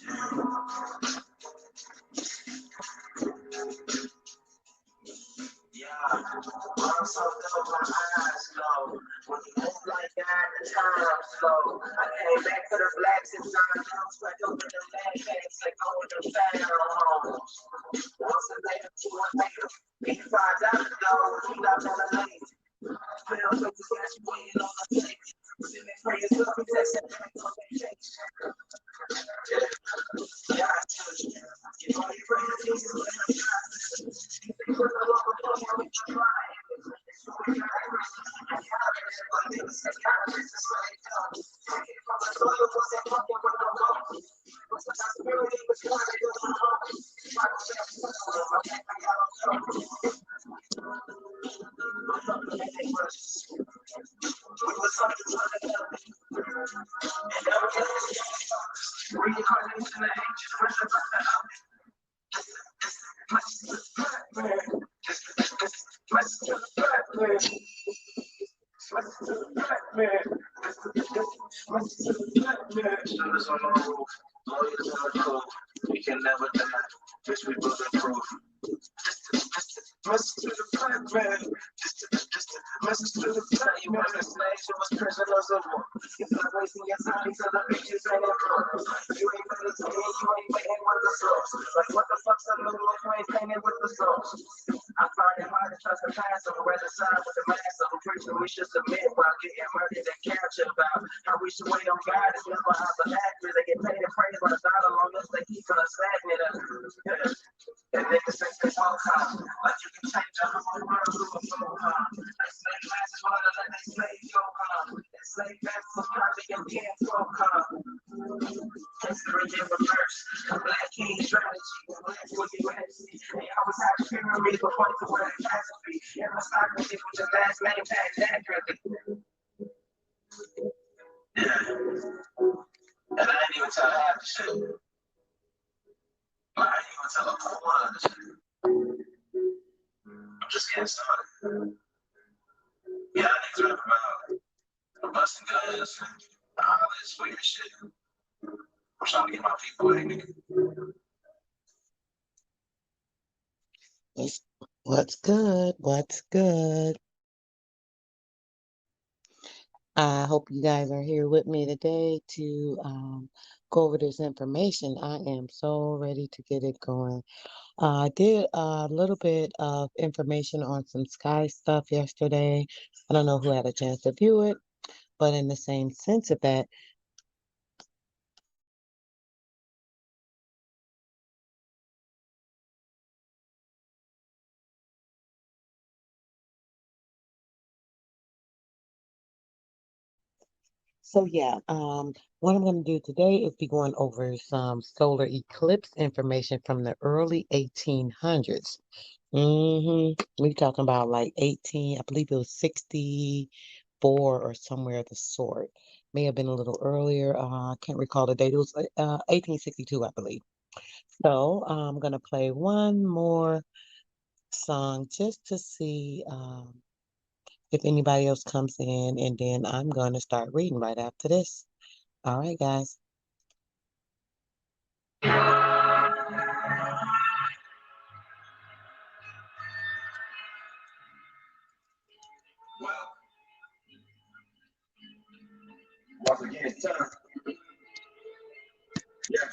I'm so dumb, my eyes low. When you move like that, the time slow. I came back for the blacks and John Jones, back over the landbags, like over the federal homes. Once a later, two a later. $85 though, we not gonna late. Spell with the cash waiting on the plate. Sending prayers up, texting back on vacation. Yeah, I told you. You know, you pray to Jesus, let him die. Put the love of God with your life. Shooters on the roof, lawyers on the coat. We can never die. Bitch, we bulletproof. Message to the black man. Message to the black. You want to slaves, you was prisoners of war. You're not wasting your time till the bitches ain't in court. You ain't better to me, you ain't waiting with the source. Like what the fuck's up, little you ain't painting with the source. I find it hard to trust the past, I'm rather side with the mass. I'm preaching we should submit while getting murdered and captured about how we should wait on God and live by how the actors. They get paid and praise by the dollar long as they keep us stagnant. And niggas think they won't come. Like you can change the whole world to a full come. They say last water, then they say yo come. They say that's the probably your can't come. History in reverse. Black king strategy. Black for humanity. They always have fury but point to where it has to be. And my stock with your last name tag accurately. Yeah. And I ain't even tell half the shit. I ain't even tell a quarter of the shit. I'm just getting started. Yeah, niggas rap about busting guns and all this weird shit. I'm trying to get my people in, nigga. What's good? What's good? I hope you guys are here with me today to go over this information. I am so ready to get it going. I did a little bit of information on some sky stuff yesterday. I don't know who had a chance to view it, but in the same sense of that, so yeah, what I'm going to do today is be going over some solar eclipse information from the early 1800s. We talking about like 18, I believe it was 64 or somewhere of the sort. May have been a little earlier. I can't recall the date. It was 1862, I believe. So I'm gonna play one more song just to see if anybody else comes in, and then I'm gonna start reading right after this. All right, guys. Well, once again, it's time. Yeah.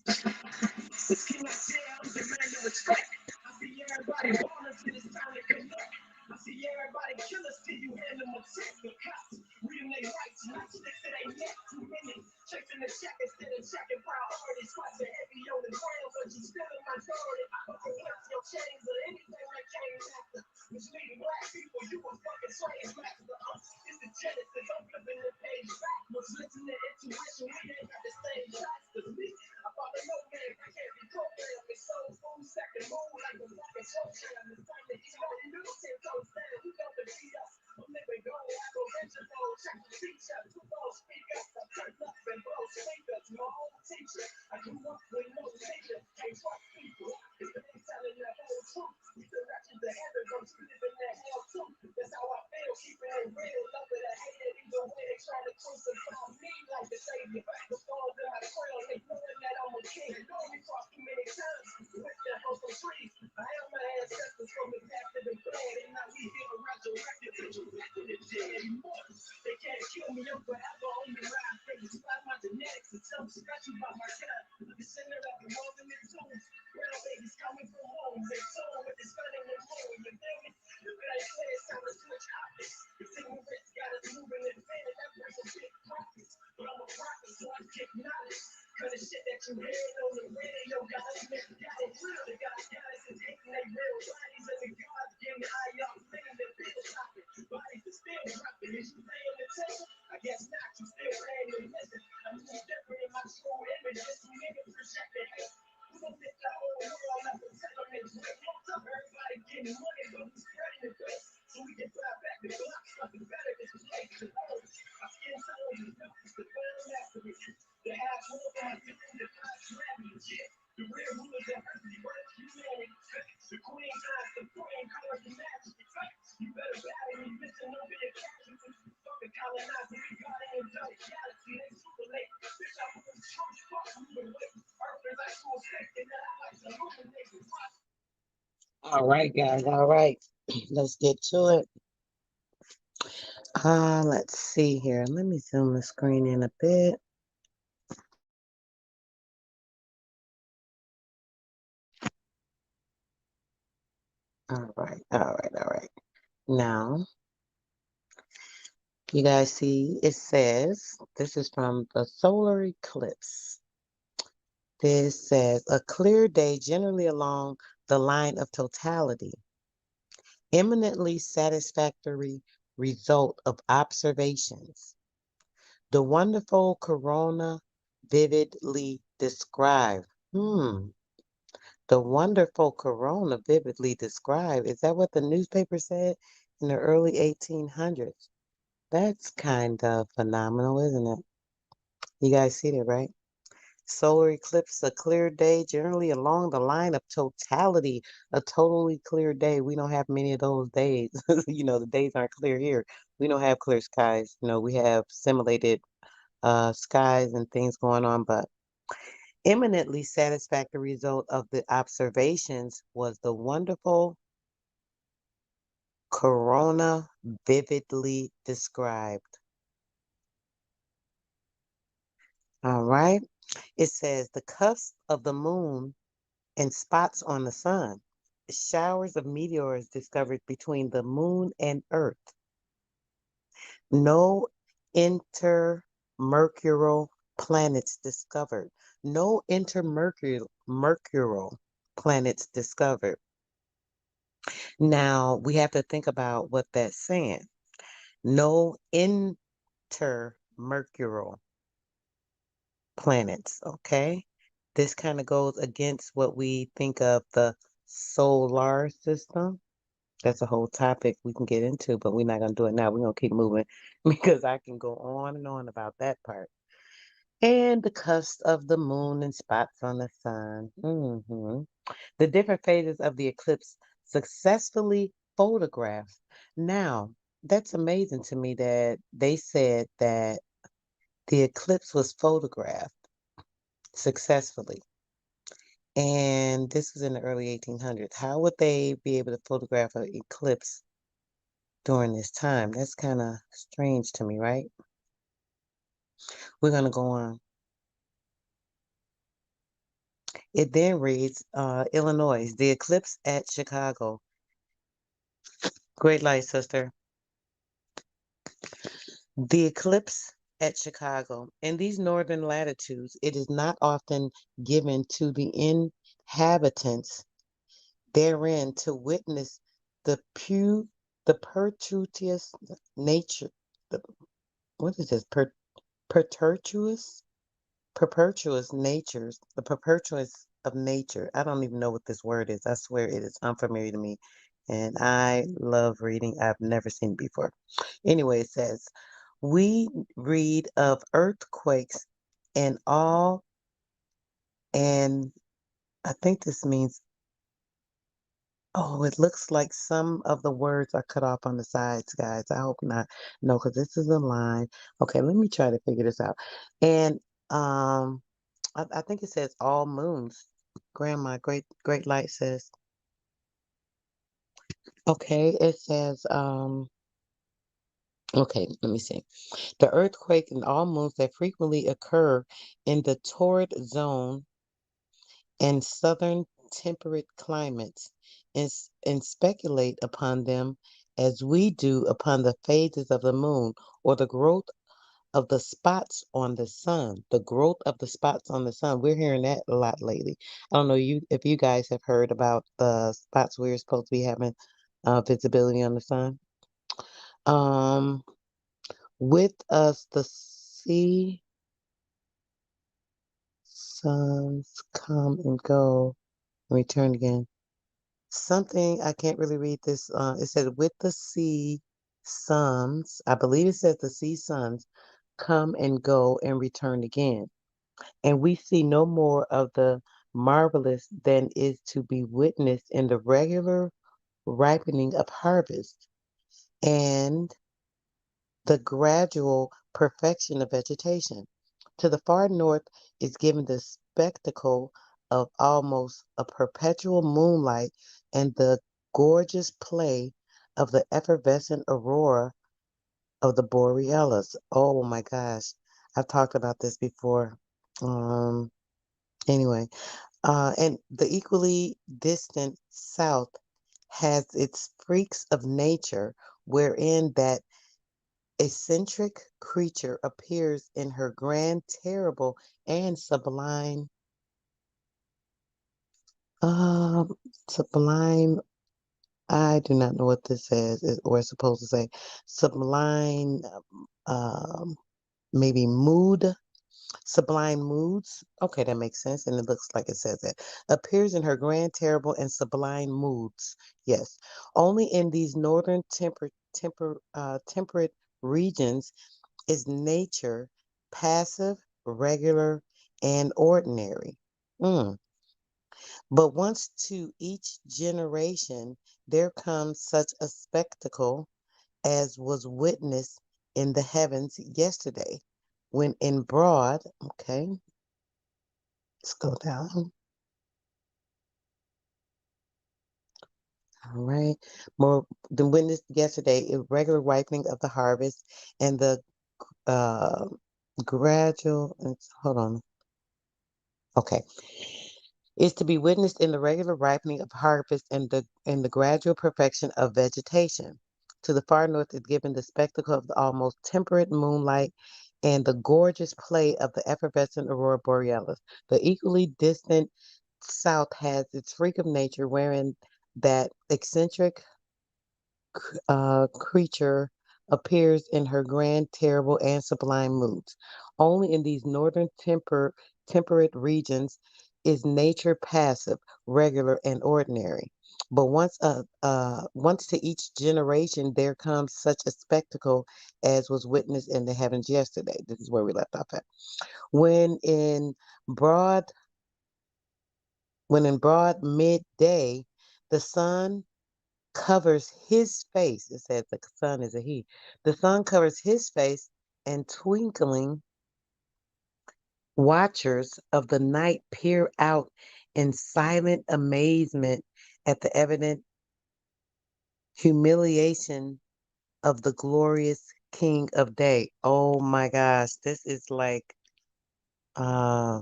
It's King of Sales, the man you respect. I see everybody ballers till it's time to connect. I see everybody killers till you hand them a check. The cops reading their rights, not sticks to their neck. Too many chasing the check instead of checking priorities. Squats are heavy on the ground, but you still in majority. Flex your chains or anything that came after. Which means black people, you a fucking slave master. It's the genesis, I'm flipping the page backwards. Listen to intuition, we ain't got the same shots as me. I follow no man, I can't be programmed. It's so food, second move like a fucking program. It's time to eat all new, 10 toes down. Who got to beat us? I'm living gold, I go original. Check the feature, two those speakers. I turn up and blow speakers. My old teacher, I grew up with no teacher. Can't trust people, it's the big telling the whole truth. We direction to heaven, but you live in that hell too. That's how I feel, keeping it real. Love it, I hate it, either way they try to crucify me like the savior. Before that I organics and something special about my kind. Look the center of the world in the tunes. Brown babies coming from home. They soul with the sun and the moon. You feel me? Look at that clear sound of switch optics. The single wrist got us moving and fanning. That brings some big profits. But I'm a prophet, so I kick knowledge. Cause the shit that you hear on the radio got us mixed. Got it real. They got us and taking their real bodies and the gods getting high up. Living the big topic. Bodies are still dropping. Is you paying attention? I guess not. You still paying to listen. I'm just different in my true image. Just some niggas projecting hate. We gon' fit the whole world up and tell them they drink. Everybody getting money, but we spreading the face. So we can fly back the block, something better this place. The road, my skin tone is built to burn mastery. The half wolf on my different defines gravity. Shit. The real rulers that hurt the work humanity. The queen times, the queen colors the majesty. You better battle me, bitch, and don't be a casualty. Fucking colonizer, we got it in the galaxy. They super late. Bitch, I move strong, fuck, moving weight. Earth is actual state, and that I like to illuminate. All right, guys. All right. Let's get to it. Let's see here. Let me zoom the screen in a bit. All right, all right, all right. Now, you guys see it says, this is from the solar eclipse. This says, a clear day generally along the line of totality, eminently satisfactory result of observations. The wonderful corona vividly described. The wonderful corona vividly described. Is that what the newspaper said in the early 1800s? That's kind of phenomenal, isn't it? You guys see that, right? Solar eclipse, a clear day, generally along the line of totality, a totally clear day. We don't have many of those days. The days aren't clear here. We don't have clear skies. We have simulated skies and things going on, but eminently satisfactory result of the observations was the wonderful corona vividly described. All right. It says the cusp of the moon and spots on the sun. Showers of meteors discovered between the moon and Earth. No intermercurial planets discovered. No intermercurial planets discovered. Now we have to think about what that's saying. No intermercurial planets, okay? This kind of goes against what we think of the solar system. That's a whole topic we can get into, but we're not going to do it now. We're going to keep moving because I can go on and on about that part. And the cusp of the moon and spots on the sun. The different phases of the eclipse successfully photographed. Now, that's amazing to me that they said that the eclipse was photographed successfully. And this was in the early 1800s. How would they be able to photograph an eclipse during this time? That's kind of strange to me, right? We're going to go on. It then reads, Illinois, the eclipse at Chicago. Great light, sister. The eclipse at Chicago. In these northern latitudes, it is not often given to the inhabitants therein to witness the perpetuous nature. The, what is this? Perpetuous? Perpetuous natures. The perpetuous of nature. I don't even know what this word is. I swear it is unfamiliar to me. And I love reading. I've never seen it before. Anyway, it says, we read of earthquakes and all, and I think this means, oh, it looks like some of the words are cut off on the sides, guys. I hope not. No, because this is a line. Okay, let me try to figure this out. And I think it says all moons. Grandma, great light says. Okay, it says Okay, let me see. The earthquake and all moons that frequently occur in the torrid zone and southern temperate climates and speculate upon them as we do upon the phases of the moon or the growth of the spots on the sun. The growth of the spots on the sun. We're hearing that a lot lately. I don't know you if you guys have heard about the spots we're supposed to be having visibility on the sun. Um, with us, the sea suns come and go and return again. Something I can't really read this. It said with the sea suns. I believe it says the sea suns come and go and return again. And we see no more of the marvelous than is to be witnessed in the regular ripening of harvest and the gradual perfection of vegetation. To the far north is given the spectacle of almost a perpetual moonlight and the gorgeous play of the effervescent aurora of the borealis. Oh my gosh, I've talked about this before. Um, anyway, and the equally distant south has its freaks of nature, wherein that eccentric creature appears in her grand, terrible, and um, sublime. I do not know what this says or is supposed to say. Sublime, um, maybe mood. Sublime moods. Okay, that makes sense. And it looks like it says that. Appears in her grand, terrible, and sublime moods. Yes. Only in these northern temperate regions is nature passive, regular, and ordinary. Mm. But once to each generation there comes such a spectacle as was witnessed in the heavens yesterday, when in broad, okay, let's go down. All right. More than witnessed yesterday, irregular ripening of the harvest and the uh, gradual, hold on. Okay. Is to be witnessed in the regular ripening of harvest and the gradual perfection of vegetation. To the far north is given the spectacle of the almost temperate moonlight and the gorgeous play of the effervescent aurora borealis. The equally distant south has its freak of nature, wherein that eccentric creature appears in her grand, terrible, and sublime moods. Only in these northern temperate regions is nature passive, regular, and ordinary. But once to each generation there comes such a spectacle as was witnessed in the heavens yesterday. This is where we left off at. When in broad, when in broad midday, the sun covers his face. It says the sun is a he. The sun covers his face, and twinkling watchers of the night peer out in silent amazement at the evident humiliation of the glorious King of Day. Oh my gosh, this is like uh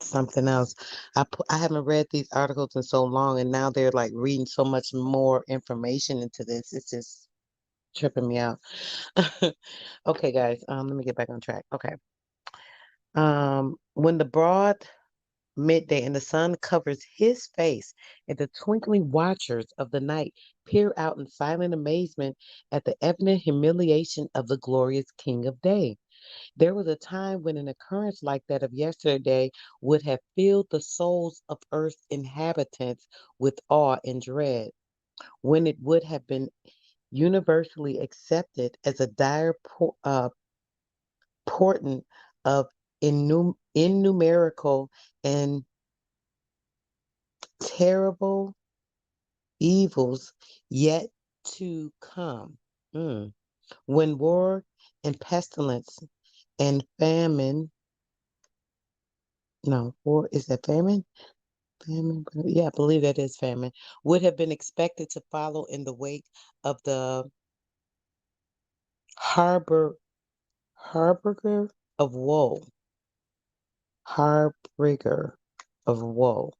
something else. I haven't read these articles in so long, and now they're like reading so much more information into this. It's just tripping me out. Okay, guys, let me get back on track. Okay. When the broad midday and the sun covers his face, and the twinkling watchers of the night peer out in silent amazement at the evident humiliation of the glorious King of Day. There was a time when an occurrence like that of yesterday would have filled the souls of Earth's inhabitants with awe and dread, when it would have been universally accepted as a dire portent of innumerable and terrible evils yet to come. Mm. When war and pestilence and famine, no, war is that famine? Famine, yeah, I believe that is famine, would have been expected to follow in the wake of the harbor harbinger of woe, harbinger of woe.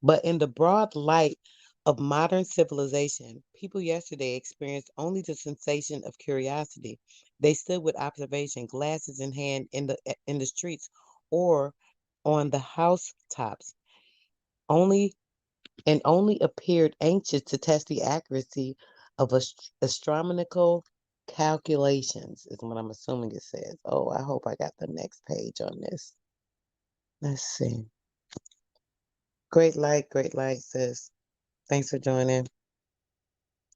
But in the broad light of modern civilization, people yesterday experienced only the sensation of curiosity. They stood with observation, glasses in hand in the streets or on the housetops, only and only appeared anxious to test the accuracy of astronomical calculations, is what I'm assuming it says. Oh, I hope I got the next page on this. Let's see. Great light, sis. Thanks for joining.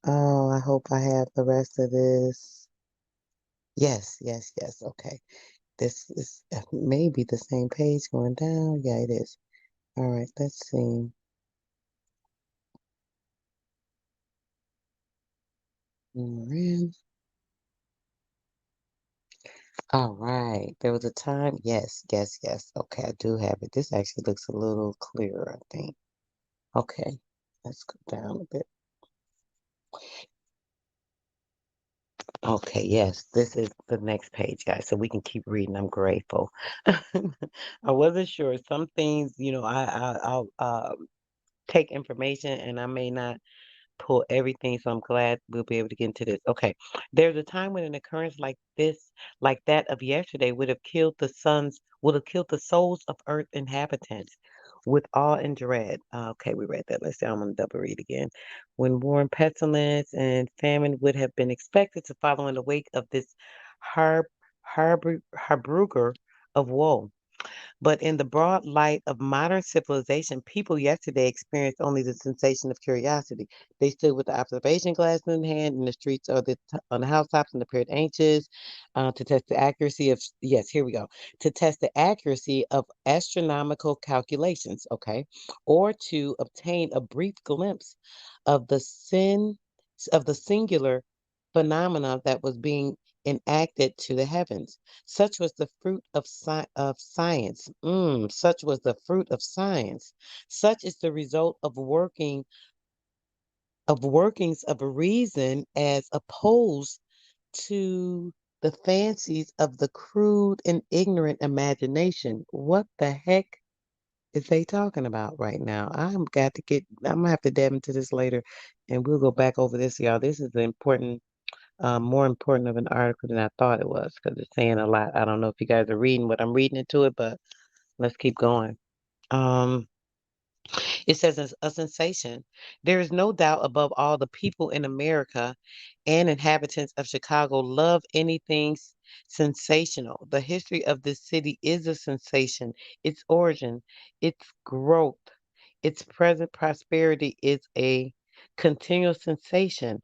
Oh, I hope I have the rest of this. Yes. Okay. This is maybe the same page going down. Yeah, it is. All right, let's see. Marin. All right. There was a time. Yes. Okay, I do have it. This actually looks a little clearer, I think. Okay. Let's go down a bit. Okay, yes, this is the next page, guys, so we can keep reading. I'm grateful. I wasn't sure. Some things, I'll take information and I may not pull everything, so I'm glad we'll be able to get into this. Okay. There's a time when an occurrence like this, like that of yesterday, would have killed the souls of Earth inhabitants with awe and dread. Okay, we read that. Let's see, I'm gonna double read again. When war and pestilence and famine would have been expected to follow in the wake of this harbinger of woe. But in the broad light of modern civilization, people yesterday experienced only the sensation of curiosity. They stood with the observation glass in hand in the streets or on the housetops and appeared anxious to test the accuracy of, yes, here we go, to test the accuracy of astronomical calculations, okay, or to obtain a brief glimpse of the singular phenomena that was being enacted to the heavens. Such was the fruit of science. Such was the fruit of science. Such is the result of workings of reason as opposed to the fancies of the crude and ignorant imagination. What the heck is they talking about right now? I'm gonna have to delve into this later and we'll go back over this, y'all. This is more important of an article than I thought it was because it's saying a lot. I don't know if you guys are reading what I'm reading into it, but let's keep going. Um, it says a sensation. There is no doubt above all the people in America and inhabitants of Chicago love anything sensational. The history of this city is a sensation. Its origin, its growth, its present prosperity is a continual sensation.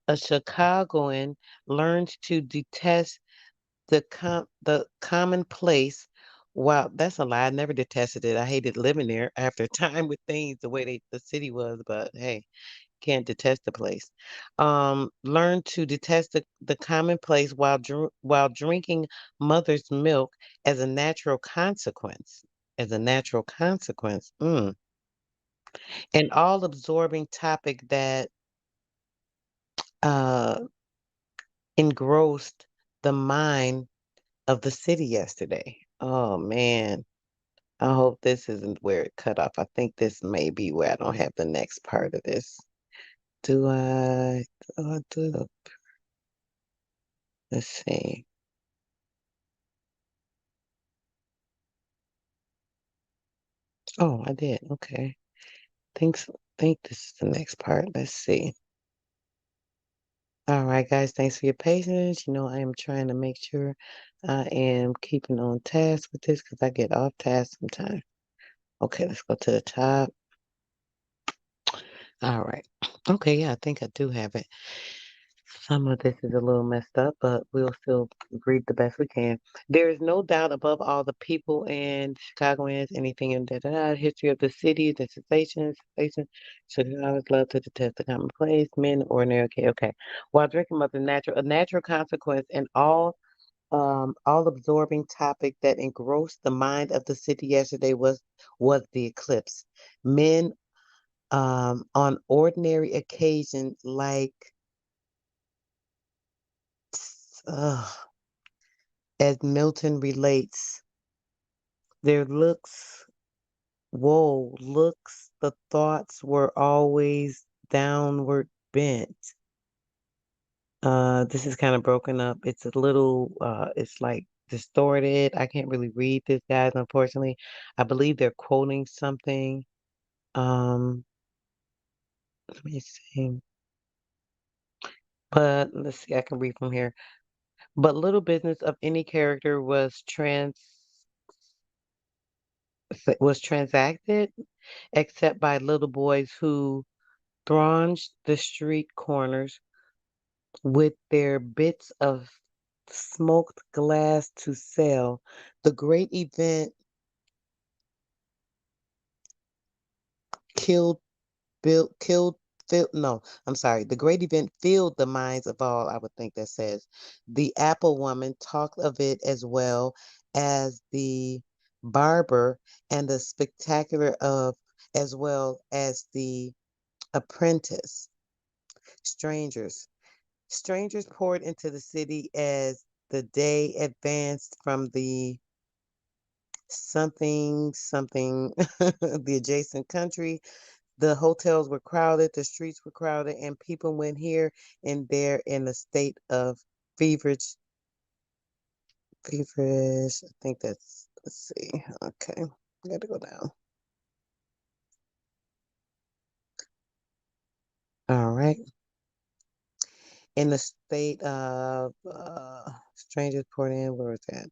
A Chicagoan learns to detest the commonplace. Wow, that's a lie. I never detested it. I hated living there after a time with things the way the city was, but hey, can't detest the place. Learn to detest the commonplace while drinking mother's milk as a natural consequence. As a natural consequence. An all absorbing topic that uh engrossed the mind of the city yesterday. Oh man, I hope this isn't where it cut off. I think this may be where I don't have the next part of this. Do I? Let's see. Oh, I did. Okay. Thanks. Think this is the next part. Let's see. All right, guys. Thanks for your patience. I am trying to make sure I am keeping on task with this because I get off task sometimes. Okay, let's go to the top. All right. Okay, yeah, I think I do have it. Some of this is a little messed up, but we'll still read the best we can. There is no doubt above all the people and Chicagoans, anything in history of the city, the sensation. Chicagoans love to detest the commonplace, men, ordinary, okay. While drinking was a natural consequence, and all absorbing topic that engrossed the mind of the city yesterday was the eclipse. Men, on ordinary occasions as Milton relates, their looks, whoa, looks, the thoughts were always downward bent. This is kind of broken up. It's a little, it's like distorted. I can't really read this, guys, unfortunately. I believe they're quoting something. Um, Let me see. But let's see, I can read from here. But little business of any character was transacted except by little boys who thronged the street corners with their bits of smoked glass to sell. The great event killed Built, killed, filled, no, I'm sorry. The great event filled the minds of all, I would think that says. The apple woman talked of it as well as the barber and the spectacular of, as well as the apprentice. Strangers. Strangers poured into the city as the day advanced from the something, the adjacent country. The hotels were crowded, the streets were crowded, and people went here and there in a state of feverish, feverish. I think that's, let's see. Okay, I got to go down. All right. In the state of strangers poured in, where was that?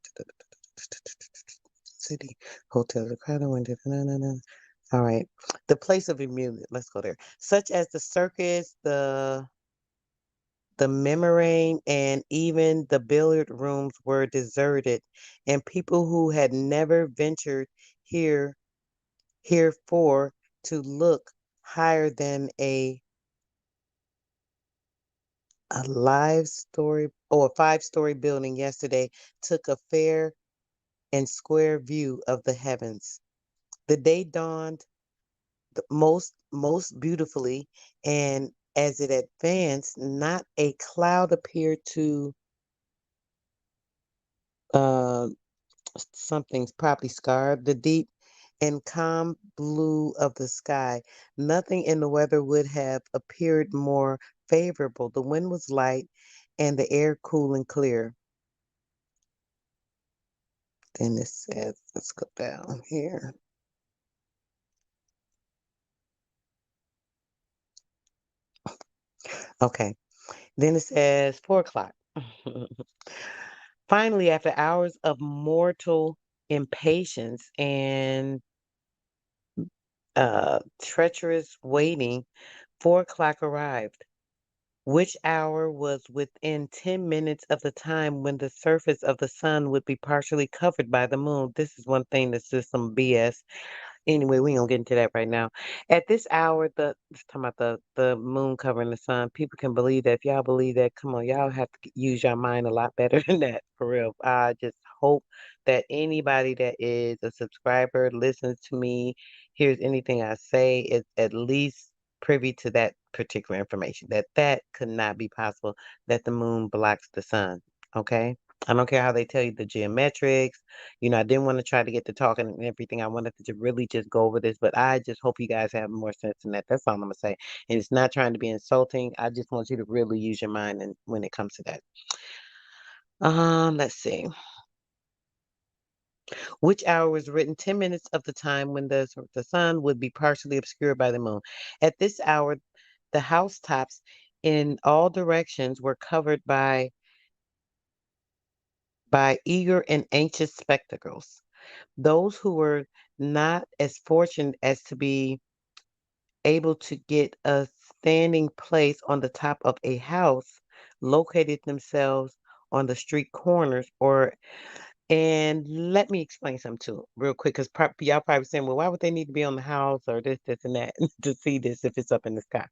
City, hotels are crowded. All right. The place of amusement, let's go there. Such as the circus, the memory and even the billiard rooms were deserted, and people who had never ventured here herefore to look higher than a live story or a five-story building yesterday took a fair and square view of the heavens. The day dawned most beautifully, and as it advanced, not a cloud appeared to uh, something's probably scarred. The deep and calm blue of the sky. Nothing in the weather would have appeared more favorable. The wind was light and the air cool and clear. Then it says, let's go down here. Okay. Then it says 4 o'clock. Finally, after hours of mortal impatience and treacherous waiting, 4 o'clock arrived, which hour was within 10 minutes of the time when the surface of the sun would be partially covered by the moon. This is one thing that's just some BS. Anyway, we ain't gonna get into that right now. At this hour, let's talk about the moon covering the sun. People can believe that. If y'all believe that, come on, y'all have to use your mind a lot better than that, for real. I just hope that anybody that is a subscriber listens to me, hears anything I say, is at least privy to that particular information. That could not be possible. That the moon blocks the sun. Okay. I don't care how they tell you the geometrics. I didn't want to try to get to talking and everything. I wanted to really just go over this, but I just hope you guys have more sense than that. That's all I'm gonna say. And it's not trying to be insulting. I just want you to really use your mind and when it comes to that. Let's see. Which hour was written 10 minutes of the time when the sun would be partially obscured by the moon. At this hour, the housetops in all directions were covered by eager and anxious spectacles. Those who were not as fortunate as to be able to get a standing place on the top of a house located themselves on the street corners or and let me explain something too, real quick, because y'all probably saying, well, why would they need to be on the house or this, and that to see this if it's up in the sky?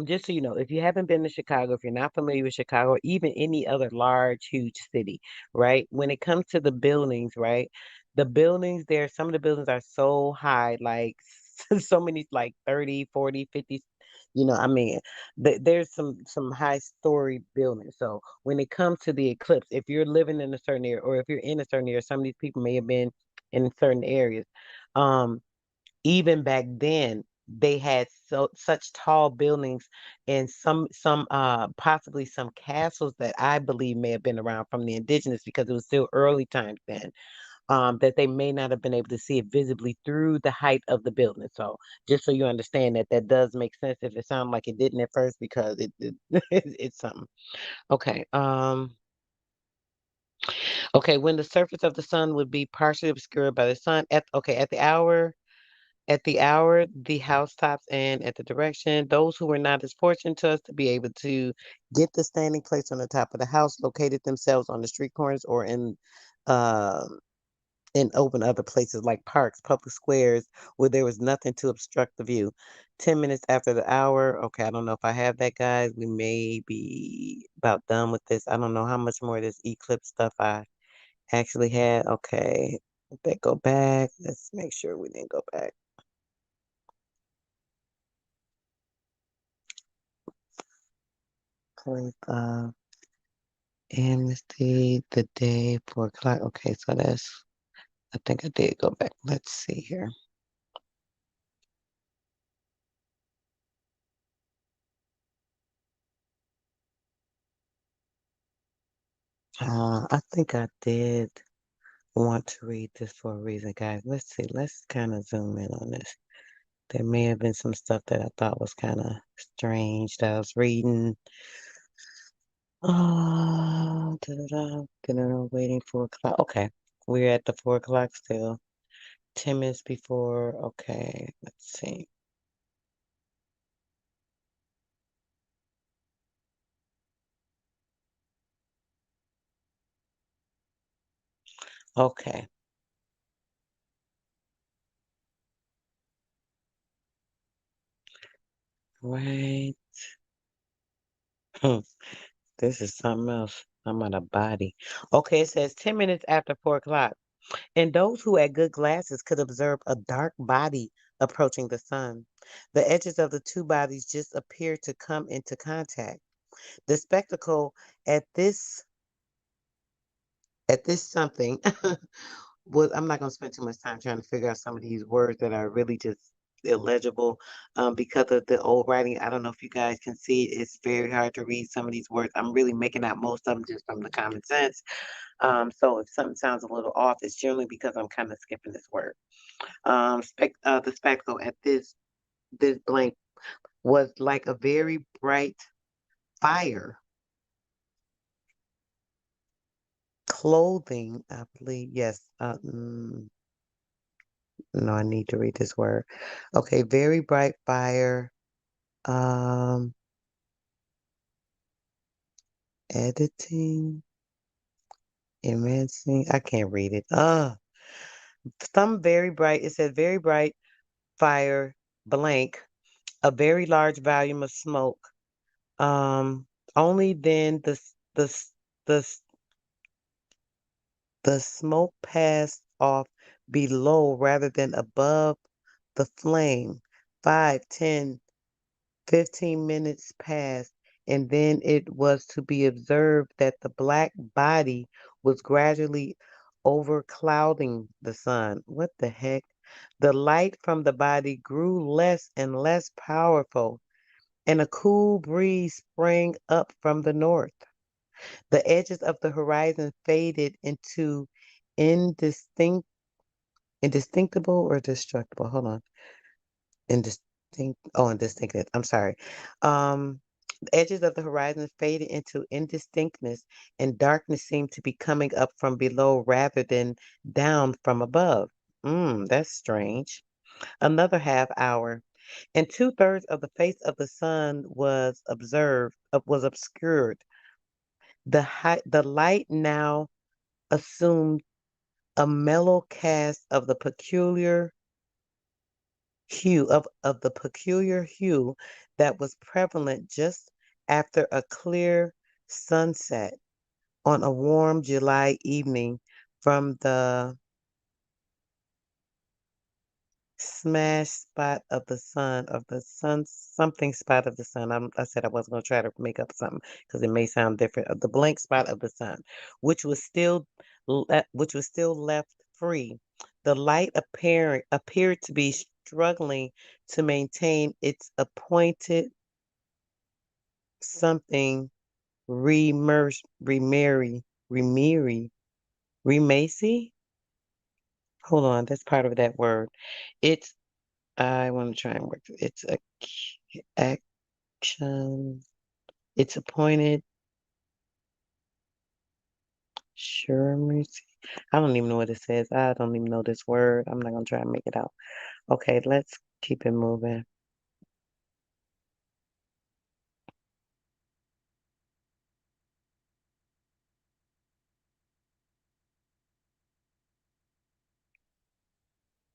Just so you know, if you haven't been to Chicago, if you're not familiar with Chicago, or even any other large, huge city, right? When it comes to the buildings, right? The buildings there, some of the buildings are so high, like so many, like 30, 40, 50. I mean, there's some high story buildings. So when it comes to the eclipse, if you're living in a certain area, or if you're in a certain area, some of these people may have been in certain areas. Um, Even back then, they had such tall buildings, and some possibly some castles that I believe may have been around from the indigenous, because it was still early times then, that they may not have been able to see it visibly through the height of the building. So just so you understand that that does make sense if it sounded like it didn't at first, because it's something. Okay. Okay, when the surface of the sun would be partially obscured by the sun at the hour, the housetops, and at the direction, those who were not as fortunate to us to be able to get the standing place on the top of the house located themselves on the street corners, or uh, in open other places like parks, public squares, where there was nothing to obstruct the view. 10 minutes after the hour. Okay, I don't know if I have that, guys. We may be about done with this. I don't know how much more of this eclipse stuff I actually had. Okay, if they go back, let's make sure we didn't go back. 25. Amnesty, the day, 4 o'clock. Okay, so I think I did go back. Let's see here. I think I did want to read this for a reason, guys. Let's see. Let's kind of zoom in on this. There may have been some stuff that I thought was kind of strange that I was reading. Waiting 4 o'clock. Okay, we're at the 4 o'clock still. 10 minutes before. Okay, let's see. Okay, right. Hmm. This is something else. I'm on a body. Okay, it says 10 minutes after 4 o'clock. And those who had good glasses could observe a dark body approaching the sun. The edges of the two bodies just appeared to come into contact. The spectacle at this something was, I'm not going to spend too much time trying to figure out some of these words that are really just illegible, because of the old writing. I don't know if you guys can see it. It's very hard to read some of these words. I'm really making out most of them just from the common sense. So if something sounds a little off, it's generally because I'm kind of skipping this word. The spectacle at this blank was like a very bright fire clothing, I believe. Yes. No, I need to read this word. Okay, very bright fire. Um, Editing, enhancing. I can't read it. Some very bright. It says very bright fire blank. A very large volume of smoke. Um, Only then the the smoke passed off below rather than above the flame. 5, 10, 15 minutes passed, and then it was to be observed that the black body was gradually overclouding the sun. What the heck? The light from the body grew less and less powerful, and a cool breeze sprang up from the north. The edges of the horizon faded into indistinct, indistinctable or destructible. Hold on. Indistinctness. I'm sorry. The edges of the horizon faded into indistinctness, and darkness seemed to be coming up from below rather than down from above. That's strange. Another half hour, and two-thirds of the face of the sun was obscured. The light now assumed a mellow cast of the peculiar hue that was prevalent just after a clear sunset on a warm July evening from the smash spot of the sun, something spot of the sun. I said I wasn't going to try to make up something because it may sound different. Of the blank spot of the sun, which was still, which was still left free. The light appeared to be struggling to maintain its appointed something remeri, remacy. Hold on, that's part of that word. It's I want to try and work. It's a action. It's appointed. Sure, mercy. I don't even know what it says. I don't even know this word. I'm not gonna try and make it out. Okay, let's keep it moving.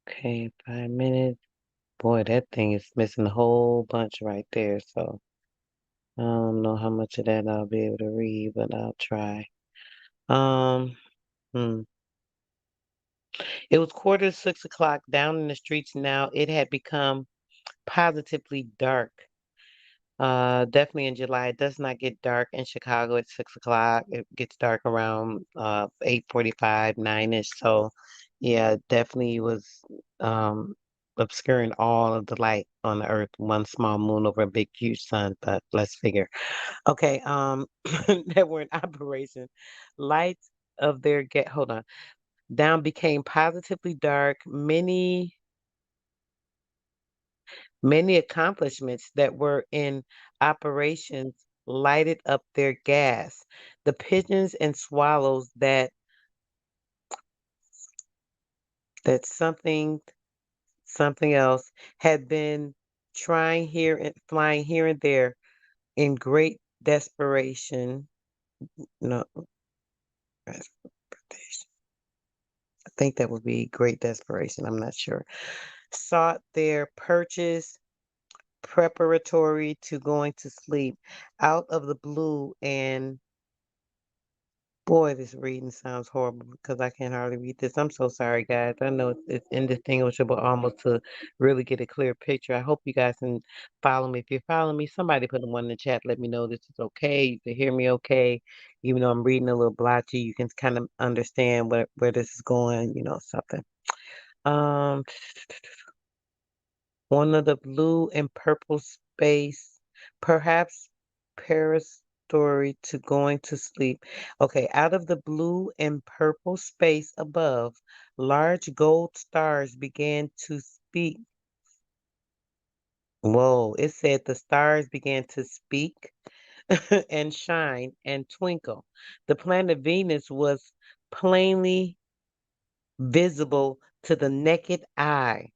Okay, 5 minutes. Boy, that thing is missing a whole bunch right there. So I don't know how much of that I'll be able to read, but I'll try. Um, hmm. It was 5:45 down in the streets now. It had become positively dark. Definitely in July. It does not get dark in Chicago at 6 o'clock. It gets dark around 8:45, 9-ish. So yeah, definitely was obscuring all of the light on the earth. One small moon over a big huge sun, but let's figure. Okay, that were in operation. Lights of their get hold on. Down became positively dark. Many accomplishments that were in operations lighted up their gas. The pigeons and swallows that something else had been trying here and flying here and there in great desperation. No, desperation. I think that would be great desperation. I'm not sure. Sought their purchase preparatory to going to sleep out of the blue. And boy, this reading sounds horrible because I can't hardly read this. I'm so sorry, guys. I know it's indistinguishable almost to really get a clear picture. I hope you guys can follow me. If you're following me, somebody put one in the chat. Let me know this is okay. You can hear me okay. Even though I'm reading a little blotchy, you can kind of understand where this is going, something. Um, One of the blue and purple space, perhaps Paris story to going to sleep. Okay, out of the blue and purple space above, large gold stars began to speak. Whoa, it said the stars began to speak and shine and twinkle. The planet Venus was plainly visible to the naked eye,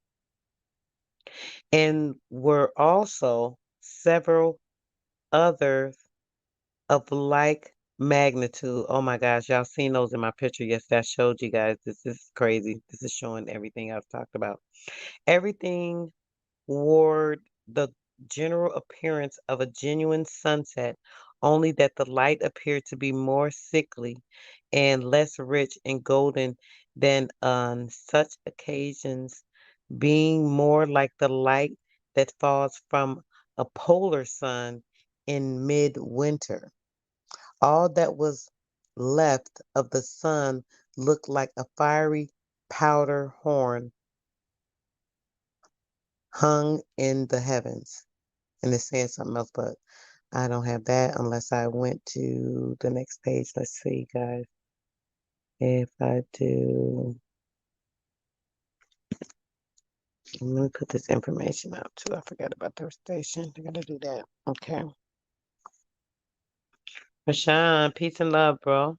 and were also several others of like magnitude. Oh my gosh, y'all seen those in my picture? Yes, I showed you guys. This is crazy. This is showing everything I've talked about. Everything wore the general appearance of a genuine sunset, only that the light appeared to be more sickly and less rich and golden than on such occasions, being more like the light that falls from a polar sun in midwinter. All that was left of the sun looked like a fiery powder horn hung in the heavens. And it's saying something else, but I don't have that unless I went to the next page. Let's see, guys. If I do, I'm gonna put this information out too. I forgot about the station. I gotta do that. Okay. Rashawn, peace and love, bro.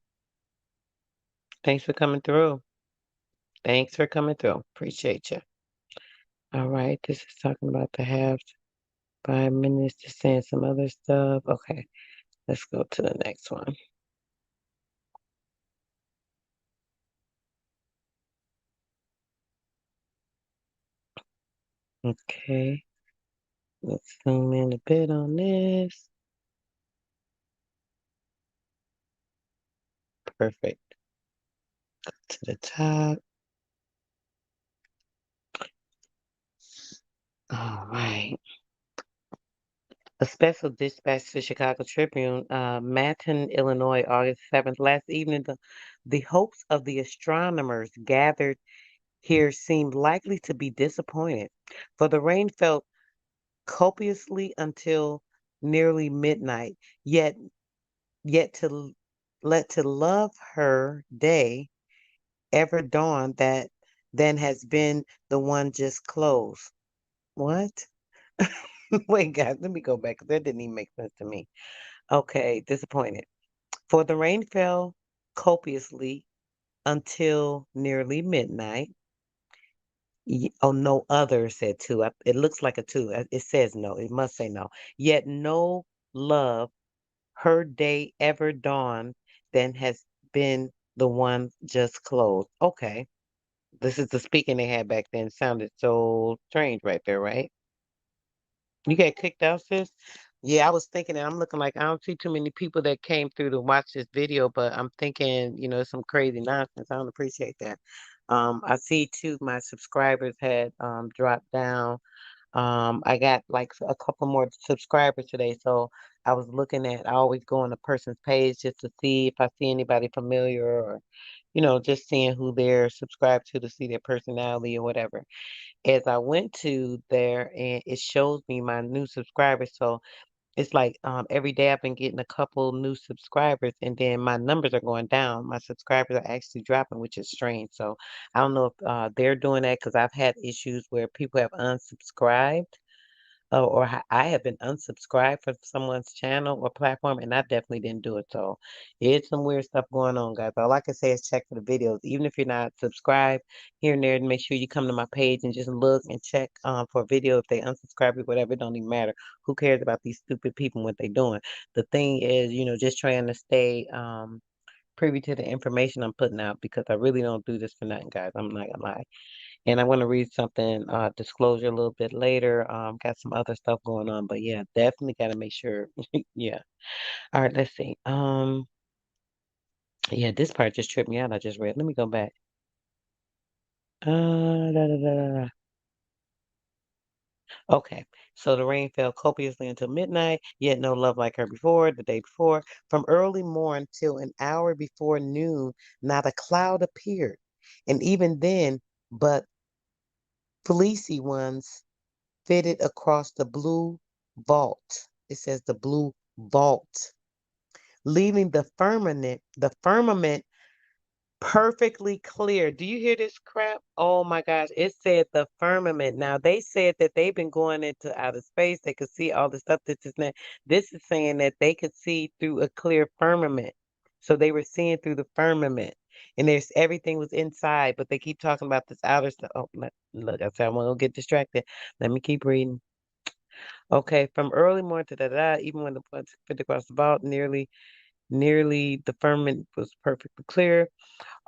Thanks for coming through. Thanks for coming through. Appreciate you. All right. This is talking about the half 5 minutes to saying some other stuff. Okay. Let's go to the next one. Okay. Let's zoom in a bit on this. Perfect. To the top. A special dispatch to Chicago Tribune, Manton, Illinois, August 7th. Last evening, the hopes of the astronomers gathered here seemed likely to be disappointed, for the rain fell copiously until nearly midnight. Yet to love her day ever dawn that than has been the one just closed. What? Wait, guys, let me go back 'cause that didn't even make sense to me. Okay, disappointed. For the rain fell copiously until nearly midnight. Oh, no other said two. It looks like a two. It says no. It must say no. Yet no love, her day ever dawned than has been the one just closed. Okay. This is the speaking they had back then. Sounded so strange right there, right? You get kicked out, sis? Yeah, I was thinking that I'm looking like I don't see too many people that came through to watch this video, but I'm thinking, some crazy nonsense. I don't appreciate that. I see too my subscribers had dropped down. I got like a couple more subscribers today, so I always go on a person's page just to see if I see anybody familiar or, just seeing who they're subscribed to see their personality or whatever. As I went to there and it shows me my new subscribers. So it's like every day I've been getting a couple new subscribers and then my numbers are going down. My subscribers are actually dropping, which is strange. So I don't know if they're doing that because I've had issues where people have unsubscribed I have been unsubscribed from someone's channel or platform, and I definitely didn't do it. So it's some weird stuff going on, guys. All I can say is check for the videos. Even if you're not subscribed here and there, make sure you come to my page and just look and check for a video. If they unsubscribe or whatever, it don't even matter. Who cares about these stupid people and what they're doing? The thing is, just trying to stay privy to the information I'm putting out because I really don't do this for nothing, guys. I'm not gonna lie. And I want to read something, disclosure a little bit later. Got some other stuff going on, but yeah, definitely got to make sure. Yeah. All right, let's see. Yeah, this part just tripped me out. I just read. Let me go back. Da, da, da, da, da. Okay. So the rain fell copiously until midnight, yet no love like her before, the day before. From early morn till an hour before noon, not a cloud appeared. And even then, but fleecy ones fitted across the blue vault. It says the blue vault, leaving the firmament perfectly clear. Do you hear this crap? Oh my gosh. It said the firmament. Now they said that they've been going into outer space. They could see all the stuff that's in there. This is saying that they could see through a clear firmament. So they were seeing through the firmament. And there's everything was inside, but they keep talking about this outer stuff. Oh, look, I said I'm gonna get distracted. Let me keep reading. Okay, from early morning to even when the blood fit across the vault, nearly the firmament was perfectly clear.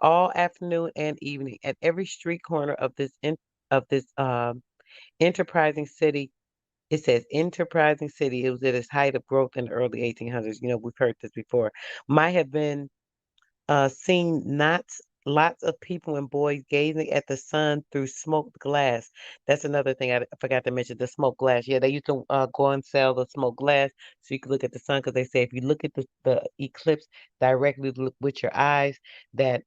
All afternoon and evening, at every street corner of this enterprising city, it says enterprising city. It was at its height of growth in the early 1800s. We've heard this before. Might have been seen lots of people and boys gazing at the sun through smoked glass. That's another thing I forgot to mention, the smoked glass. Yeah, they used to go and sell the smoked glass so you could look at the sun because they say if you look at the eclipse directly with your eyes, that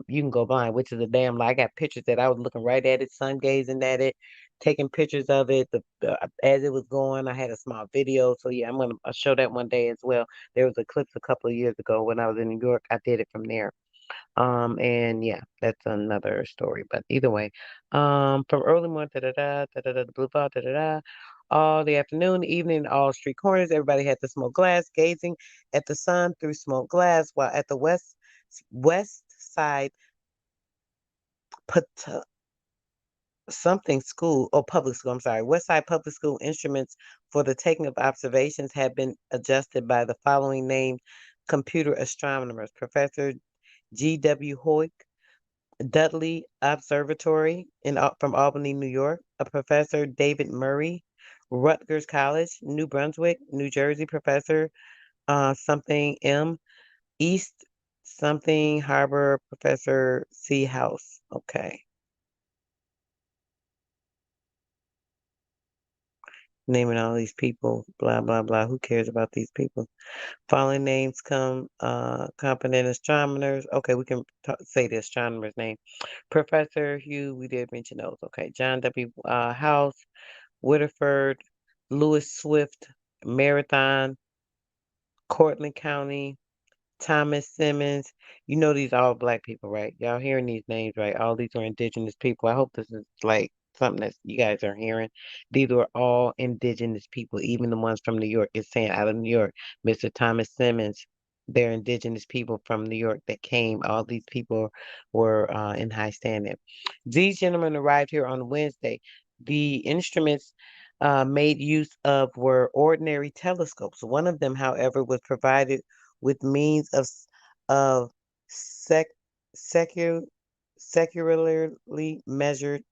you can go blind, which is a damn lie. I got pictures that I was looking right at it, sun gazing at it, taking pictures of it as it was going. I had a small video. So yeah, I'll show that one day as well. There was an eclipse a couple of years ago when I was in New York. I did it from there. And yeah, that's another story. But either way, from early morning, the blue ball, all the afternoon, evening, all street corners, everybody had the smoke glass, gazing at the sun through smoke glass, while at the west side, put something school or public school, I'm sorry, West Side Public School instruments for the taking of observations have been adjusted by the following named computer astronomers: Professor G.W. Hoyt, Dudley Observatory from Albany, New York; a Professor David Murray, Rutgers College, New Brunswick, New Jersey; Professor something M. East something Harbor, Professor C. House. Okay. naming all these people, blah, blah, blah. Who cares about these people? Following names come competent astronomers. Okay, we can say the astronomer's name. Professor Hugh, we did mention those. Okay, John W. House, Whitterford, Lewis Swift, Marathon, Cortland County, Thomas Simmons. You know these are all black people, right? Y'all hearing these names, right? All these are indigenous people. I hope this is like something that you guys are hearing. These are all indigenous people, even the ones from New York. It's saying out of New York, Mr. Thomas Simmons. They're indigenous people from New York that came. All these people were in high standing. These gentlemen arrived here on Wednesday. The instruments made use of were ordinary telescopes. One of them, however, was provided with means of sec, secu, secularly measuring,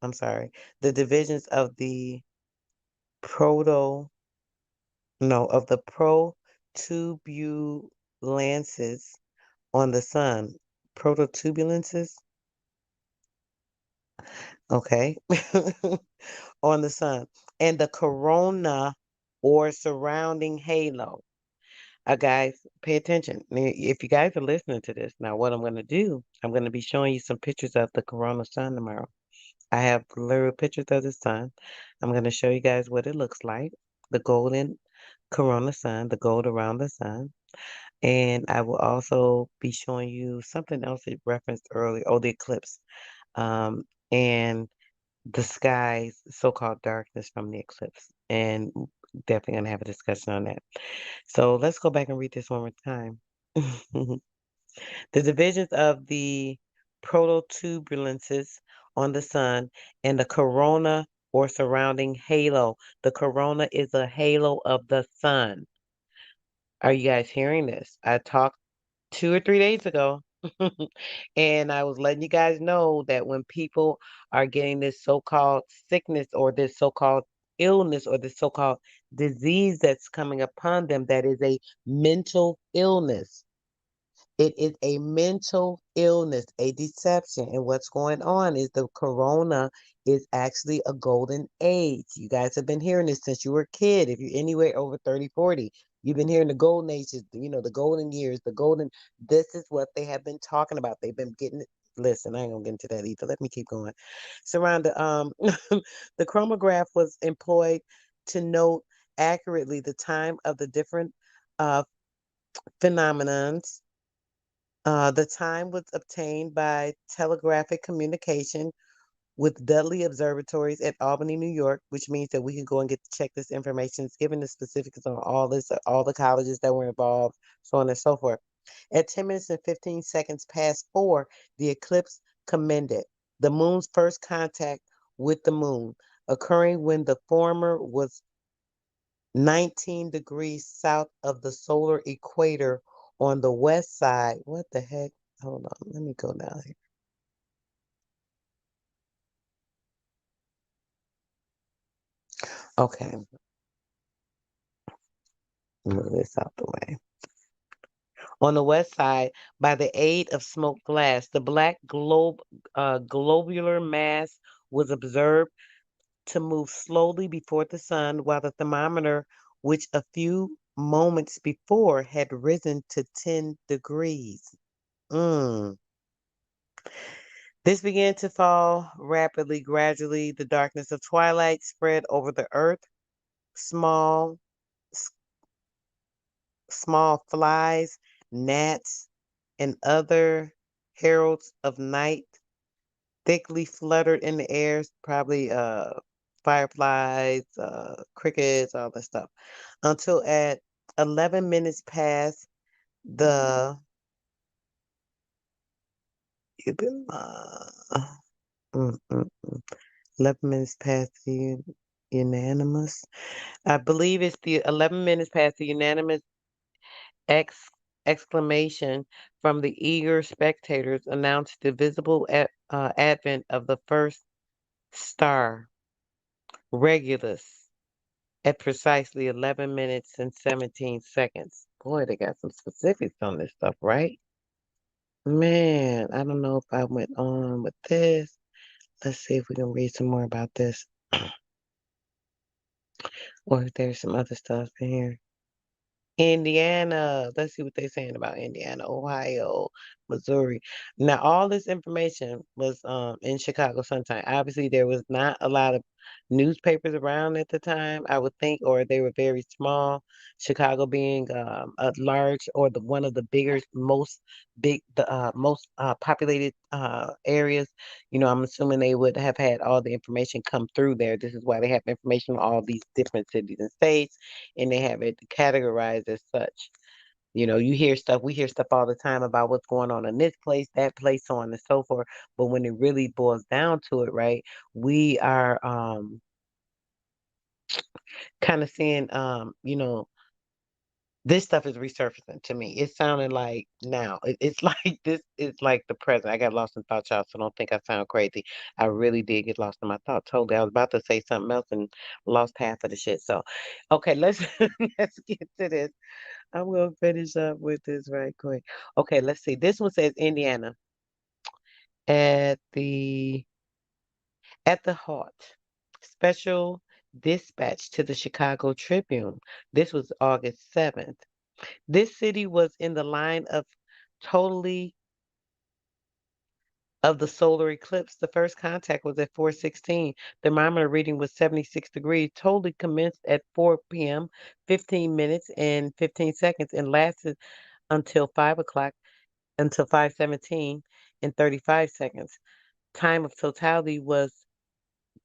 I'm sorry, the divisions of the proto, no, of the protubulances on the sun. Protubulances, okay, on the sun, and the corona or surrounding halo. Guys, pay attention. If you guys are listening to this, now what I'm going to do, I'm going to be showing you some pictures of the corona sun tomorrow. I have literal pictures of the sun. I'm going to show you guys what it looks like, the golden corona sun, the gold around the sun. And I will also be showing you something else it referenced earlier, oh, the eclipse, and the sky's so-called darkness from the eclipse. And definitely going to have a discussion on that. So let's go back and read this one more time. The divisions of the protuberances on the sun and the corona or surrounding halo. The corona is a halo of the sun. Are you guys hearing this? I talked 2 or 3 days ago. And I was letting you guys know that when people are getting this so-called sickness or this so-called illness or this so-called disease that's coming upon them, that is a mental illness. It is a mental illness, a deception. And what's going on is the corona is actually a golden age. You guys have been hearing this since you were a kid. If you're anywhere over 30, 40, you've been hearing the golden ages, the golden years, this is what they have been talking about. They've been getting it. Listen, I ain't gonna get into that either. Let me keep going. Surround the chromograph was employed to note accurately the time of the different uh phenomenons. The time was obtained by telegraphic communication with Dudley Observatories at Albany, New York, which means that we can go and get to check this information. It's given the specifics on all this, all the colleges that were involved, so on and so forth. At 10 minutes and 15 seconds past 4, the eclipse commenced. The moon's first contact with the moon, occurring when the former was 19 degrees south of the solar equator on the west side. What the heck? Hold on, let me go down here. Okay, move this out the way. On the west side, by the aid of smoked glass, the black globular mass was observed to move slowly before the sun, while the thermometer, which a few moments before had risen to 10 degrees. Mm. This began to fall rapidly, gradually. The darkness of twilight spread over the earth. Small, s- small flies, gnats, and other heralds of night thickly fluttered in the air. Probably fireflies, crickets, all that stuff. Until at 11 minutes past the mm, mm, mm. 11 minutes past the unanimous. I believe it's the 11 minutes past the unanimous ex exclamation from the eager spectators announced the visible advent of the first star, Regulus, at precisely 11 minutes and 17 seconds. Boy, they got some specifics on this stuff, right? Man, I don't know if I went on with this. Let's see if we can read some more about this, or if there's some other stuff in here. Indiana. Let's see what they're saying about Indiana, Ohio, Missouri. Now, all this information was in Chicago SunTimes. Obviously, there was not a lot of newspapers around at the time, I would think, or they were very small. Chicago being a large or the one of the bigger, most populated areas. You know, I'm assuming they would have had all the information come through there. This is why they have information on all these different cities and states, and they have it categorized as such. You know, you hear stuff, we hear stuff all the time about what's going on in this place, that place, so on and so forth. But when it really boils down to it, right, we are kind of seeing this stuff is resurfacing to me. It sounded like now. It's like this is like the present. I got lost in thought, y'all, so don't think I sound crazy. I really did get lost in my thought. Totally. I was about to say something else and lost half of the shit. So, okay, let's let's get to this. I'm gonna finish up with this right quick. Okay, let's see. This one says Indiana at the halt. Special dispatch to the Chicago Tribune. This was August 7th. This city was in the line of totally of the solar eclipse. The first contact was at 4:16. Thermometer reading was 76 degrees. Totally commenced at 4 p.m., 15 minutes and 15 seconds and lasted until 5 o'clock, until 5:17 and 35 seconds. Time of totality was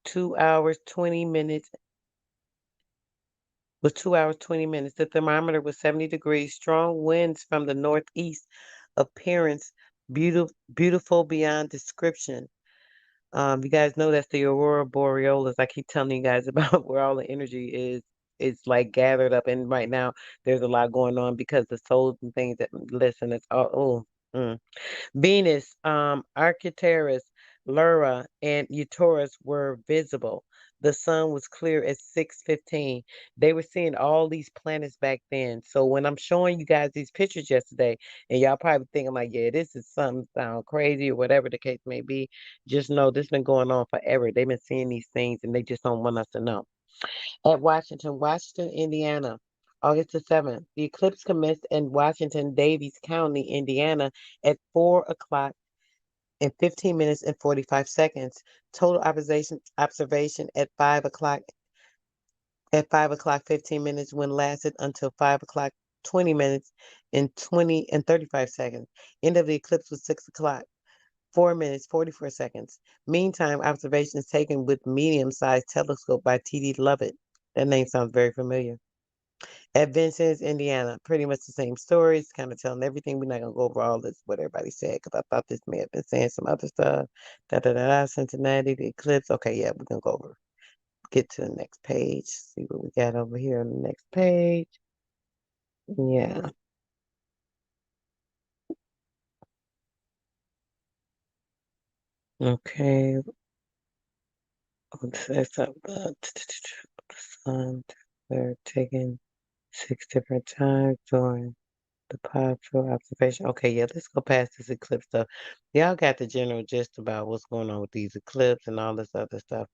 2 hours 20 minutes was 2 hours 20 minutes. The thermometer was 70 degrees. Strong winds from the northeast. Appearance beautiful beyond description. You guys know that's the aurora borealis. I keep telling you guys about where all the energy is like gathered up, and right now there's a lot going on because the souls and things that listen. It's all Venus, Arcturus, Lyra, and Uranus were visible. The sun was clear at 6:15. They were seeing all these planets back then. So when I'm showing you guys these pictures yesterday, and y'all probably thinking like, yeah, this is something sound crazy or whatever the case may be, just know this been going on forever. They've been seeing these things and they just don't want us to know. At Washington, Indiana, August the 7th. The eclipse commenced in Washington, Daviess County, Indiana at 4 o'clock and 15 minutes and 45 seconds. Total observation at 5 o'clock 15 minutes when lasted until 5 o'clock 20 minutes and 35 seconds. End of the eclipse was 6 o'clock. 4 minutes, 44 seconds. Meantime, observations taken with medium-sized telescope by T.D. Lovett. That name sounds very familiar. At Vincennes, Indiana, pretty much the same story. It's kind of telling everything. We're not gonna go over all this what everybody said because I thought this may have been saying some other stuff. Da da da da. Cincinnati, the eclipse. Okay, yeah, we're gonna go over. Get to the next page. See what we got over here on the next page. Yeah. Okay. It's up. The sun. They're taking 6 different times during the partial observation. Okay, yeah, let's go past this eclipse stuff. Y'all got the general gist about what's going on with these eclipses and all this other stuff.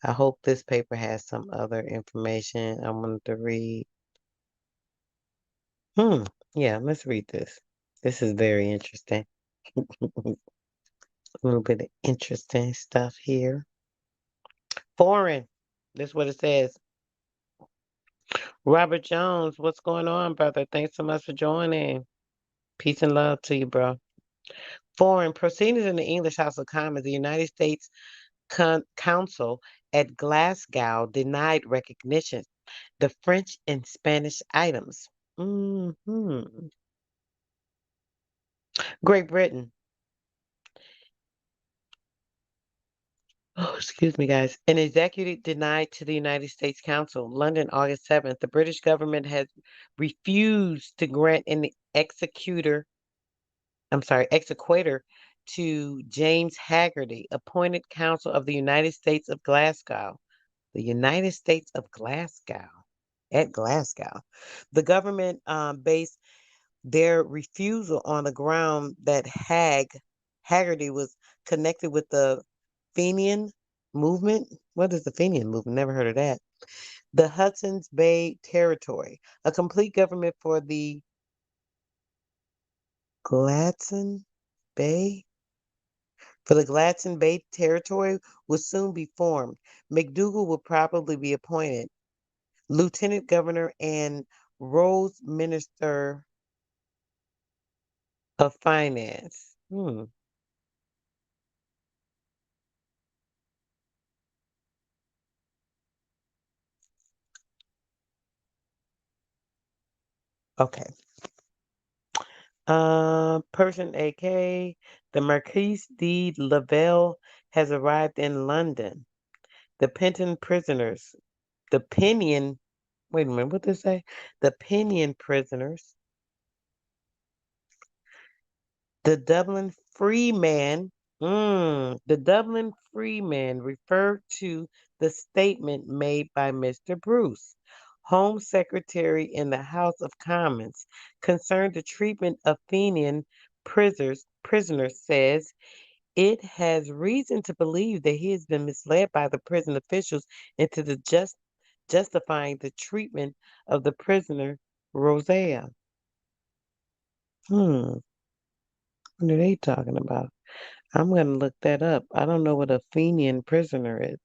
I hope this paper has some other information I wanted to read. Hmm. Yeah, let's read this. This is very interesting. A little bit of interesting stuff here. Foreign. That's what it says. Robert Jones, what's going on, brother? Thanks so much for joining. Peace and love to you, bro. Foreign proceedings in the English House of Commons, the United States Council at Glasgow denied recognition. The French and Spanish items. hmm Great Britain. Oh, excuse me, guys. An executive denied to the United States Council, London, August 7th. The British government has refused to grant an exequatur to James Haggerty, appointed counsel of the United States of Glasgow. The United States of Glasgow. At Glasgow. The government based their refusal on the ground that Haggerty was connected with the Fenian movement. What is the Fenian movement? Never heard of that. The Hudson's Bay Territory, a complete government for the Gladstone Bay. For the Gladstone Bay Territory will soon be formed. McDougal will probably be appointed Lieutenant Governor and Rose Minister of Finance. Okay. Person AK, the Marquis de Lavelle has arrived in London. The Penton prisoners, the Pinion, wait a minute, what did they say? The Pinion prisoners, the Dublin Freeman, the Dublin Freeman referred to the statement made by Mr. Bruce, Home Secretary in the House of Commons, concerned the treatment of Fenian prisoners says it has reason to believe that he has been misled by the prison officials into the justifying the treatment of the prisoner Rosea. What are they talking about? I'm gonna look that up. I don't know what a Fenian prisoner is.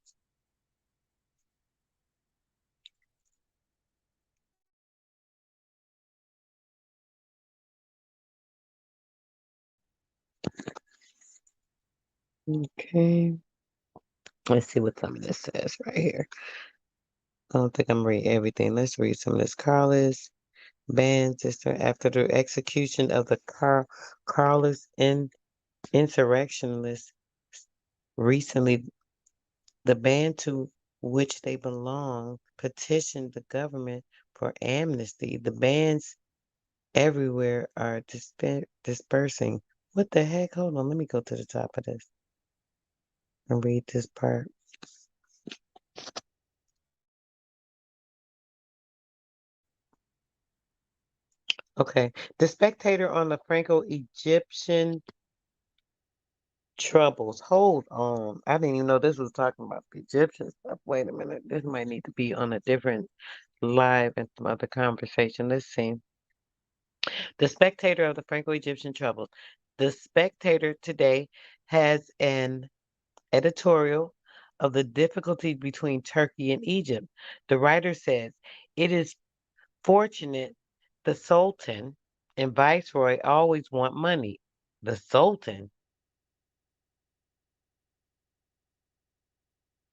Okay. Let's see what some of this says right here. I don't think I'm reading everything. Let's read some of this. Carlos banned sister after the execution of the Carlos insurrectionists recently. The band to which they belong petitioned the government for amnesty. The bands everywhere are dispersing. What the heck? Hold on, let me go to the top of this and read this part. Okay. The Spectator on the Franco-Egyptian troubles. Hold on. I didn't even know this was talking about the Egyptian stuff. Wait a minute. This might need to be on a different live and some other conversation. Let's see. The Spectator of the Franco-Egyptian troubles. The Spectator today has an editorial of the difficulty between Turkey and Egypt. The writer says, it is fortunate the Sultan and Viceroy always want money. The Sultan?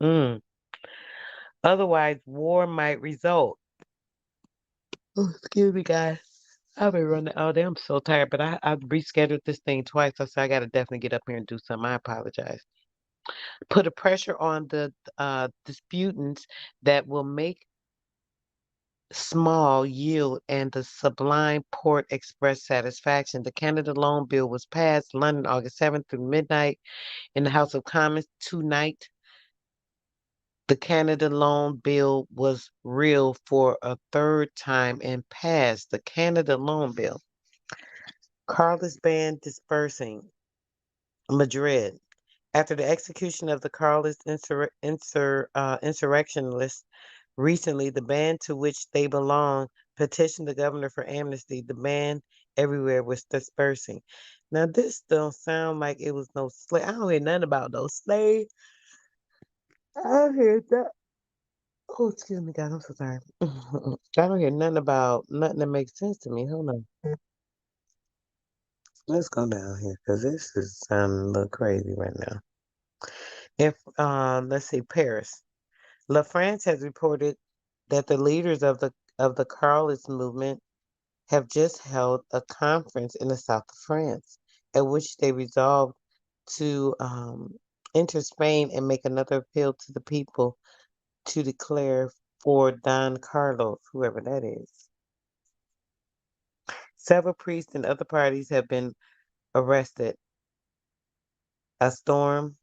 Mm. Otherwise, war might result. Oh, excuse me, guys. I've been running all day. I'm so tired, but I rescheduled this thing twice, so I got to definitely get up here and do something. I apologize. Put a pressure on the disputants that will make small yield and the Sublime Port Express satisfaction. The Canada Loan Bill was passed London August 7th through midnight in the House of Commons tonight. The Canada Loan Bill was real for a third time and passed. The Canada Loan Bill. Carlos band dispersing. Madrid. After the execution of the Carlist insurrectionists recently, the band to which they belong petitioned the governor for amnesty. The band everywhere was dispersing. Now, this don't sound like it was no slave. I don't hear nothing about no slave. I don't hear that. Oh, excuse me, God, I'm so sorry. I don't hear nothing about nothing that makes sense to me. Hold on. Let's go down here because this is sounding a little crazy right now. If let's see, Paris. La France has reported that the leaders of the Carlist movement have just held a conference in the south of France, at which they resolved to enter Spain and make another appeal to the people to declare for Don Carlos, whoever that is. Several priests and other parties have been arrested. A storm.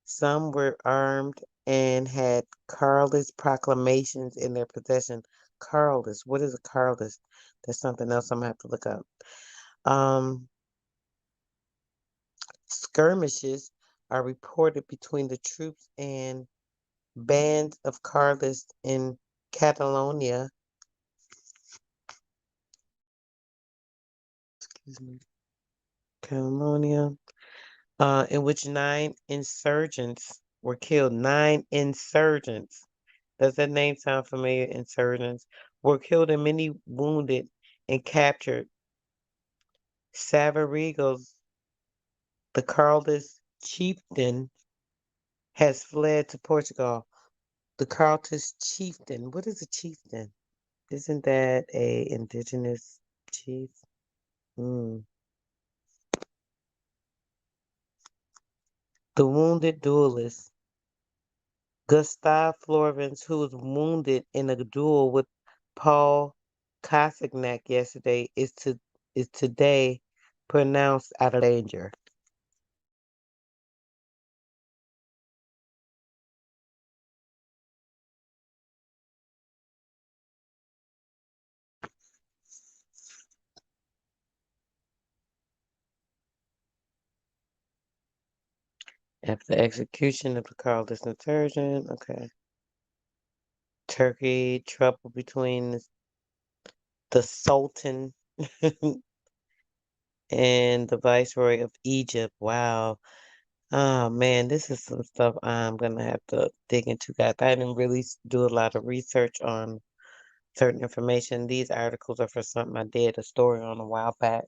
Some were armed and had Carlist proclamations in their possession. Carlist, what is a Carlist? That's something else I'm gonna have to look up. Um, skirmishes are reported between the troops and bands of Carlists in Catalonia. Excuse me, Catalonia, in which 9 insurgents were killed. 9 insurgents. Does that name sound familiar? Insurgents were killed and many wounded and captured. Savarigos, the Carlist chieftain, has fled to Portugal. The Carlist chieftain. What is a chieftain? Isn't that a indigenous chief? Hmm. The wounded duelist. Gustav Florence, who was wounded in a duel with Paul Kosagnac yesterday, is today pronounced out of danger. After the execution of the Carlist insurgent, okay. Turkey, trouble between the Sultan and the Viceroy of Egypt. Wow. Oh man, this is some stuff I'm gonna have to dig into, guys. I didn't really do a lot of research on certain information. These articles are for something I did a story on a while back.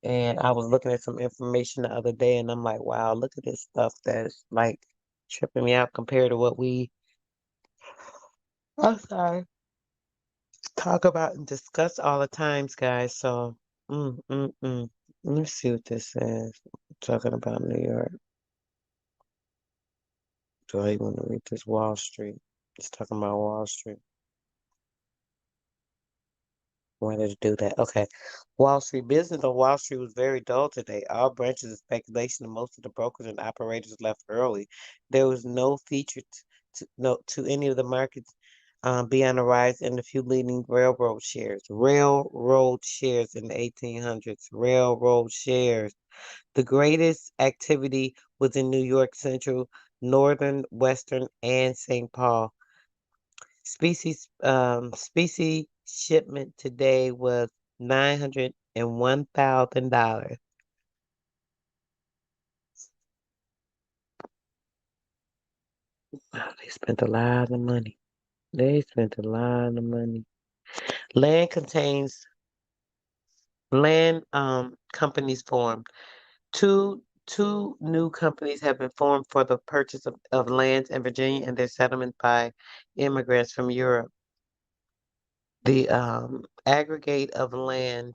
And I was looking at some information the other day and I'm like, wow, look at this stuff that's like tripping me out compared to what I'm sorry, talk about and discuss all the times, guys. So, mm, mm, mm. Let's see what this says. Talking about New York. Do I even want to read this Wall Street? It's talking about Wall Street. Why did it do that? Okay. Wall Street business on Wall Street was very dull today. All branches of speculation and most of the brokers and operators left early. There was no feature to any of the markets beyond a rise in a few leading railroad shares. Railroad shares in the 1800s. Railroad shares. The greatest activity was in New York Central, Northern, Western, and St. Paul. Species shipment today was $901,000. Wow, they spent a lot of money. They spent a lot of money. Land contains land companies formed. Two new companies have been formed for the purchase of lands in Virginia and their settlement by immigrants from Europe. The aggregate of land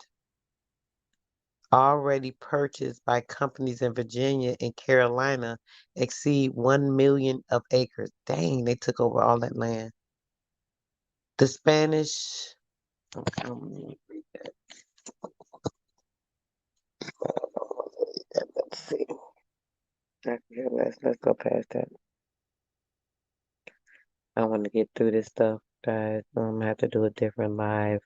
already purchased by companies in Virginia and Carolina exceed 1 million of acres. Dang, they took over all that land. The Spanish, okay, let me read that. Let's see. Okay, let's go past that. I want to get through this stuff, guys. I'm gonna have to do a different live.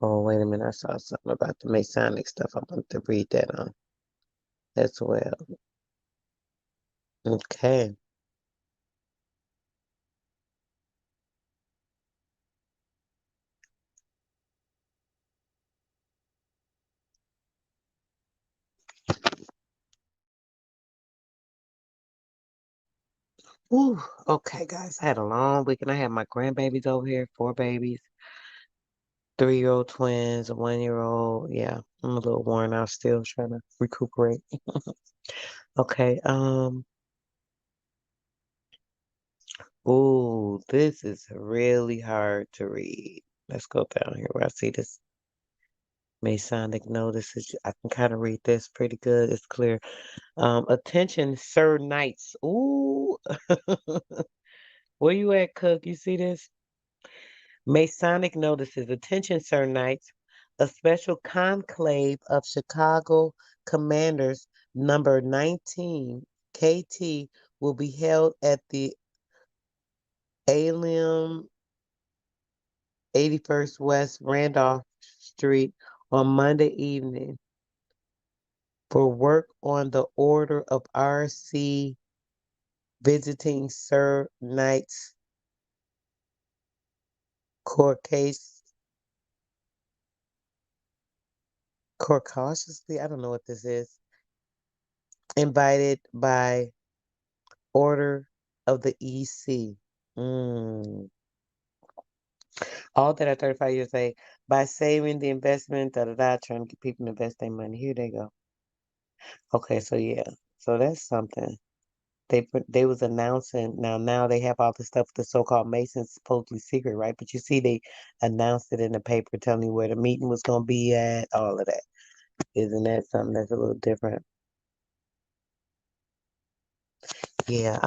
Oh, wait a minute. I saw something about the Masonic stuff. I want to read that on as well. Okay. Ooh, okay, guys. I had a long week and I had my grandbabies over here, 4 babies, 3-year-old twins, a 1-year-old. Yeah, I'm a little worn out still trying to recuperate. Okay, ooh, this is really hard to read. Let's go down here where I see this Masonic notices. I can kind of read this pretty good. It's clear. Attention, Sir Knights. Ooh, where you at, Cook? You see this? Masonic notices. Attention, Sir Knights. A special conclave of Chicago commanders number 19 KT will be held at the Alum 81st West Randolph Street on Monday evening. for work on the order of R.C. visiting Sir Knight's court case cautiously. I don't know what this is. Invited by order of the EC. Mm. All that at 35 years say by saving the investment, da da da, trying to get people to invest their money. Here they go. Okay, so yeah, so that's something. They was announcing now they have all the stuff the so-called Masons supposedly secret, right? But you see they announced it in the paper telling you where the meeting was gonna be at, all of that. Isn't that something that's a little different? Yeah.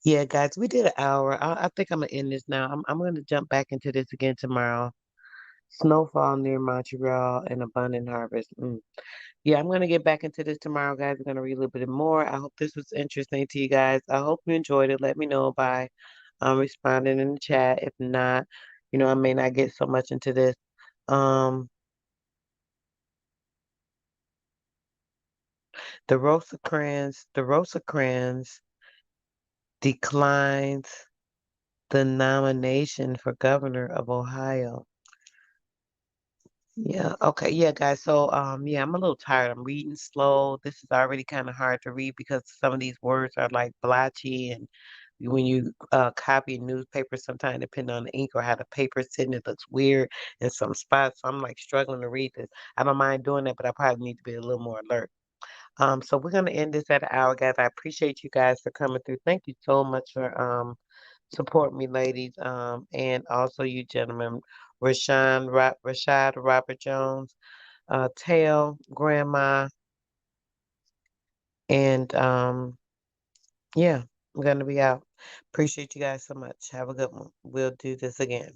Yeah, guys, we did an hour. I think I'm gonna end this now. I'm gonna jump back into this again tomorrow. Snowfall near Montreal and abundant harvest. Yeah, I'm gonna get back into this tomorrow, guys. We're gonna read a little bit more. I hope this was interesting to you guys. I hope you enjoyed it. Let me know by responding in the chat. If not, I may not get so much into this. Um, the Rosecrans declines the nomination for governor of Ohio. Yeah, okay. Yeah, guys. So, yeah, I'm a little tired. I'm reading slow. This is already kind of hard to read because some of these words are like blotchy, and when you copy a newspaper, sometimes depending on the ink or how the paper's sitting, it looks weird in some spots. So I'm like struggling to read this. I don't mind doing that, but I probably need to be a little more alert. So we're gonna end this at an hour, guys. I appreciate you guys for coming through. Thank you so much for support me, ladies, and also you gentlemen, Rashad Robert Jones, Tail, Grandma, and yeah, I'm gonna be out. Appreciate you guys so much. Have a good one. We'll do this again.